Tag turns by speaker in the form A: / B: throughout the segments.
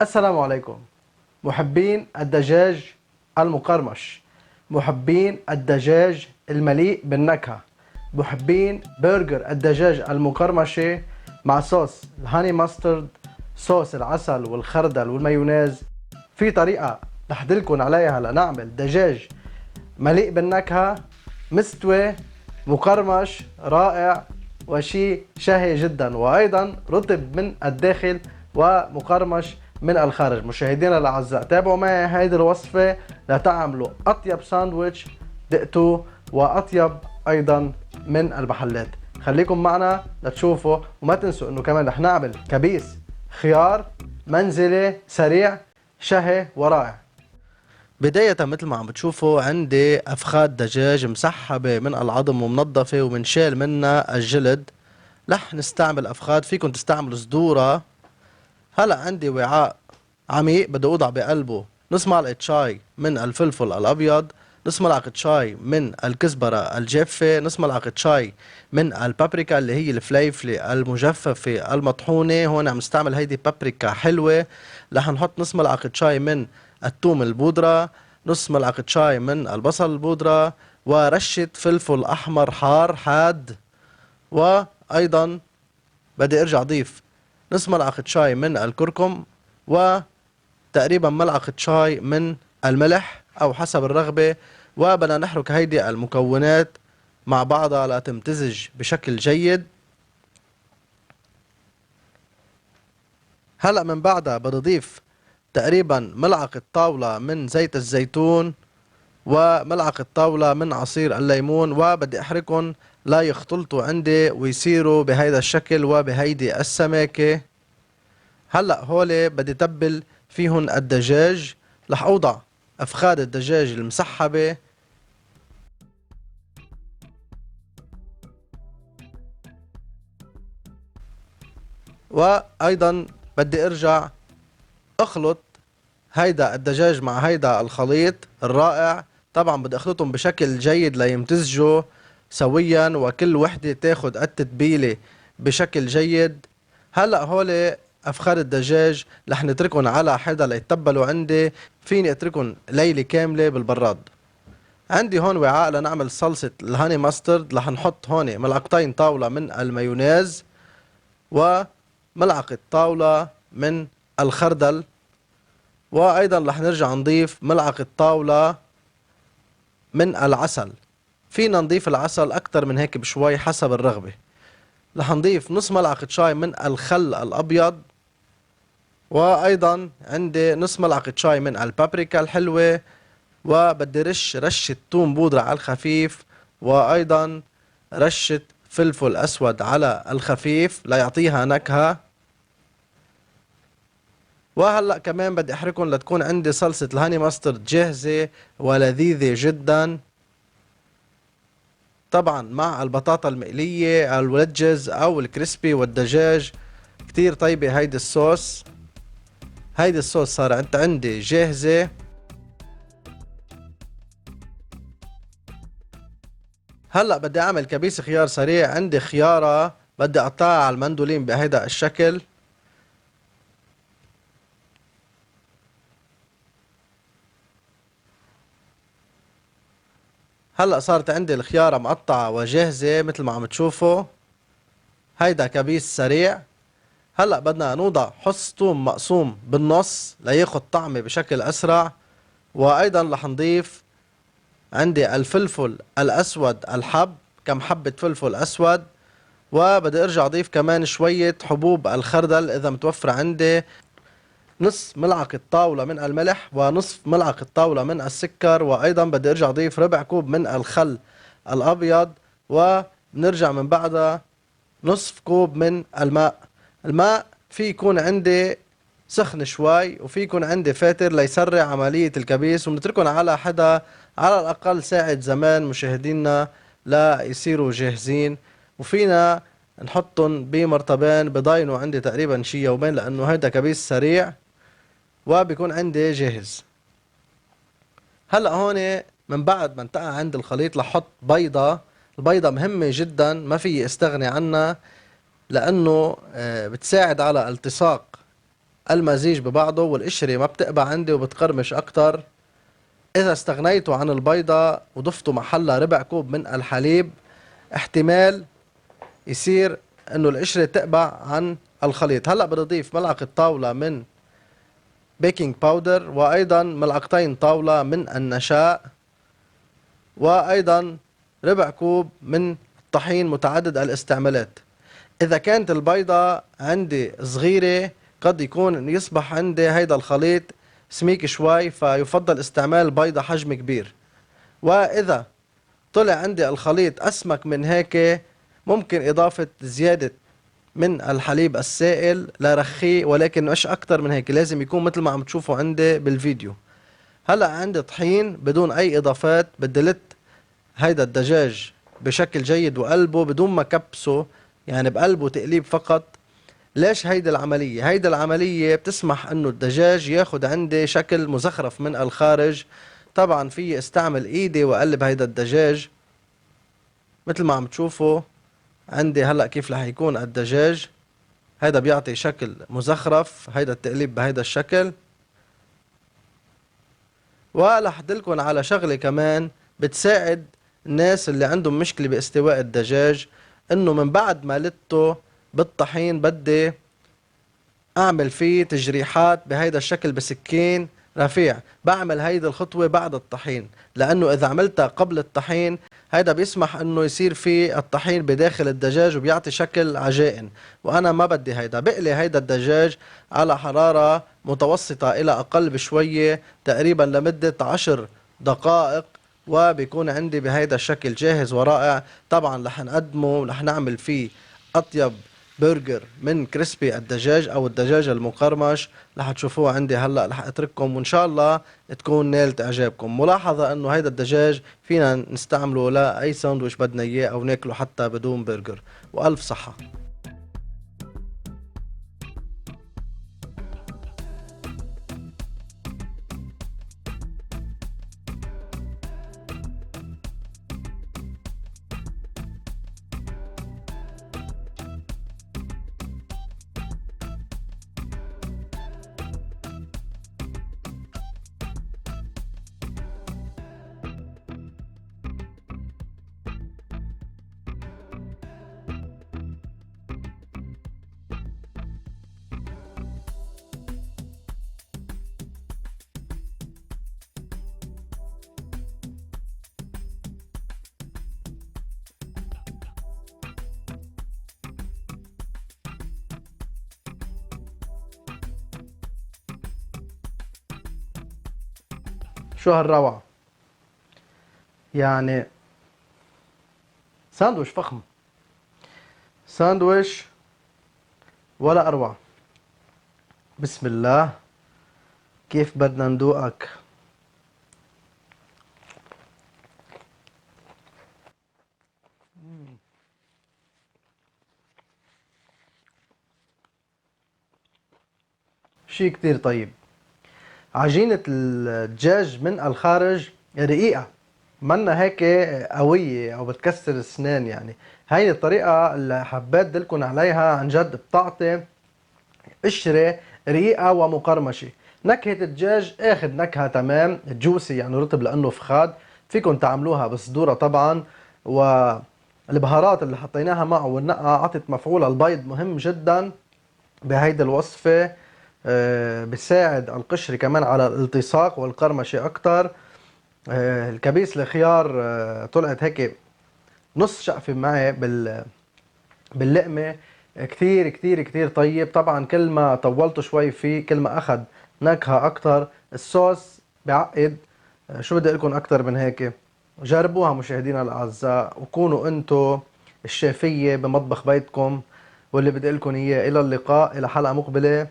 A: السلام عليكم محبين الدجاج المقرمش، محبين الدجاج المليء بالنكهة، محبين برجر الدجاج المقرمشة مع صوص الهاني ماسترد، صوص العسل والخردل والمايونيز. في طريقة رح دلكن عليها لنعمل دجاج مليء بالنكهة، مستوي، مقرمش، رائع وشي شهي جدا، وأيضا رطب من الداخل ومقرمش من الخارج. مشاهدينا الأعزاء، تابعوا معي هيدي الوصفة لتعملوا أطيب ساندويتش دقتوه وأطيب أيضا من المحلات. خليكم معنا لتشوفوا، وما تنسوا انه كمان رح نعمل كبيس خيار منزلي سريع شهي ورائع. بداية مثل ما عم بتشوفوا عندي أفخاذ دجاج مسحبة من العظم ومنظفة ومنشال منها الجلد. رح نستعمل أفخاذ، فيكن تستعملوا صدورة. هلأ عندي وعاء عميق بدي أوضع بقلبه نص معلقة شاي من الفلفل الأبيض، نص ملعقة شاي من الكزبرة الجافة، نص ملعقة شاي من البابريكا اللي هي الفليفلة المجففة المطحونة. هون عم نستعمل هيدي بابريكا حلوة. رح نحط نص ملعقة شاي من الثوم البودرة، نص ملعقة شاي من البصل البودرة، ورشة فلفل أحمر حار حاد. وأيضا بدي أرجع أضيف نص ملعقة شاي من الكركم، وتقريبا ملعقة شاي من الملح أو حسب الرغبة. وبدنا نحرك هيدي المكونات مع بعضها لتمتزج بشكل جيد. هلأ من بعدها بدي أضيف تقريبا ملعقة طاولة من زيت الزيتون وملعقة طاولة من عصير الليمون، وبدي أحركهم لا يختلطوا عندي ويصيروا بهيدا الشكل وبهيدي السماكة. هلأ هولي بدي تبل فيهن الدجاج. رح أوضع أفخاذ الدجاج المسحبة، وأيضا بدي أرجع أخلط هيدا الدجاج مع هيدا الخليط الرائع. طبعا بدي أخلطهم بشكل جيد ليمتزجوا سويا وكل وحدة تاخد التتبيلة بشكل جيد. هلأ هولي أفخاذ الدجاج رح نتركهم على حدا ليتبلوا عندي. فيني أتركهم ليلة كاملة بالبراد. عندي هون وعاء لنعمل صلصة الهاني ماسترد. رح نحط هون ملعقتين طاولة من المايونيز، وملعقة طاولة من الخردل، وأيضا رح نرجع نضيف ملعقة طاولة من العسل. فينا نضيف العسل أكتر من هيك بشوي حسب الرغبة. رح نضيف نص ملعقة شاي من الخل الأبيض، وأيضا عندي نص ملعقة شاي من البابريكا الحلوة، وبدي رشة توم بودرة على الخفيف، وأيضا رشة فلفل أسود على الخفيف ليعطيها نكهة. وهلأ كمان بدي أحركهم لتكون عندي صلصة الهاني ماسترد جاهزة ولذيذة جدا. طبعا مع البطاطا المقلية الولجز أو الكريسبي والدجاج. كتير طيبة هيدي الصوص. هيدي الصوص صار عندي جاهزة. هلأ بدي أعمل كبيس خيار سريع. عندي خيارة بدي أقطعها على المندولين بهيدا الشكل. هلأ صارت عندي الخيارة مقطعة وجاهزة مثل ما عم تشوفوا. هيدا كبيس سريع. هلأ بدنا نوضع حص ثوم مقسوم بالنص لياخد طعمة بشكل أسرع. وأيضا رح نضيف عندي الفلفل الأسود الحب، كم حبة فلفل أسود. وبدي أرجع أضيف كمان شوية حبوب الخردل إذا متوفرة عندي. نص ملعقة طاولة من الملح ونصف ملعقة طاولة من السكر. وأيضا بدي أرجع أضيف ربع كوب من الخل الأبيض. ونرجع من بعدها نصف كوب من الماء. الماء في يكون عندي سخن شوي وفي يكون عندي فاتر ليسرع عملية الكبيس، ونتركهم على حدا على الأقل ساعة زمان مشاهدينا لا يصيروا جاهزين. وفينا نحطهم بمرطبين بضاينوا عندي تقريبا شي يومين لأنه هيدا كبيس سريع وبيكون عندي جاهز. هلأ هون من بعد ما انتقع عند الخليط لحط بيضة. البيضة مهمة جدا ما في استغني عنها لأنه بتساعد على التصاق المزيج ببعضه والقشرة ما بتقبع عندي وبتقرمش أكتر. إذا استغنيتوا عن البيضة وضفتوا محلها ربع كوب من الحليب، احتمال يصير إنه القشرة تقبع عن الخليط. هلأ بدي أضيف ملعقة طاولة من بيكنج باودر، وأيضا ملعقتين طاولة من النشاء، وأيضا ربع كوب من الطحين متعدد الاستعمالات. إذا كانت البيضة عندي صغيرة قد يصبح عندي هيدا الخليط سميك شوي، فيفضل استعمال بيضة حجم كبير. وإذا طلع عندي الخليط أسمك من هيك، ممكن إضافة زيادة من الحليب السائل لرخيه، ولكن مش أكتر من هيك، لازم يكون مثل ما عم تشوفوا عندي بالفيديو. هلأ عندي طحين بدون أي إضافات. بدلت هيدا الدجاج بشكل جيد وقلبه بدون ما كبسه، يعني بقلبه تقليب فقط. ليش هيدي العملية؟ هيدي العملية بتسمح انه الدجاج ياخد عندي شكل مزخرف من الخارج. طبعا في استعمل ايدي واقلب هيدا الدجاج مثل ما عم تشوفوا عندي هلأ كيف رح يكون الدجاج. هيدا بيعطي شكل مزخرف، هيدا التقليب بهيدا الشكل. ورح ادلكن على شغلة كمان بتساعد الناس اللي عندهم مشكلة باستواء الدجاج، انه من بعد ما لته بالطحين بدي اعمل فيه تجريحات بهيدا الشكل بسكين رفيع. بعمل هيدي الخطوة بعد الطحين، لانه اذا عملتها قبل الطحين هيدا بيسمح انه يصير في الطحين بداخل الدجاج وبيعطي شكل عجائن، وانا ما بدي هيدا. بقلي هيدا الدجاج على حرارة متوسطة الى اقل بشوية، تقريبا لمدة 10 دقائق، وبيكون عندي بهيدا الشكل جاهز ورائع. طبعا رح نقدمه، رح نعمل فيه اطيب برجر من كريسبي الدجاج او الدجاج المقرمش. رح تشوفوه عندي هلا، رح اترككم وان شاء الله تكون نالت اعجابكم. ملاحظة انه هيدا الدجاج فينا نستعمله لاي ساندويش بدنا اياه، او ناكله حتى بدون برجر. والف صحة. شو هالروعة! يعني ساندويش فخم، ساندويش ولا اروع. بسم الله، كيف بدنا ندوقك؟ شي كتير طيب. عجينة الدجاج من الخارج رقيقة، منا هيك قوية او بتكسر السنان. يعني هاي الطريقة اللي حبيت دلكن عليها، عن جد بتعطي قشرة رقيقة ومقرمشة. نكهة الدجاج اخد نكهة تمام، جوسي يعني رطب لانه فخاد. فيكن تعملوها بصدورة طبعا، والبهارات اللي حطيناها معه والنقعة عطت مفعول البيض مهم جدا بهيدي الوصفة. بتساعد القشرة كمان على الالتصاق والقرمشة اكتر. الكبيس الخيار طلعت هيك نص شقفة معي باللقمة. كتير كتير كتير طيب. طبعا كل ما طولته شوي فيه كل ما اخد نكهة اكتر. الصوص بعقد. شو بدي لكم اكتر من هيك؟ جربوها مشاهدينا الاعزاء، وكونوا انتو الشافية بمطبخ بيتكم. واللي بدي لكم اياه الى اللقاء، الى حلقة مقبلة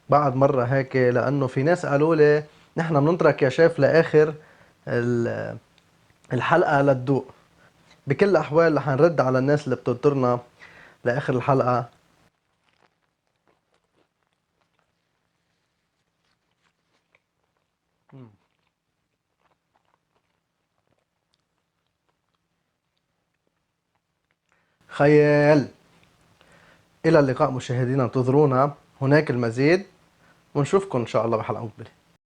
A: بعد مرة هيك، لانه في ناس قالوا لي نحن بنترك يا شيف لاخر الحلقة للذوق. بكل الاحوال رح نرد على الناس اللي بتنطرنا لاخر الحلقة. خيال. إلى اللقاء مشاهدينا، انتظرونا هناك المزيد. ونشوفكم إن شاء الله بحلقة مقبلة.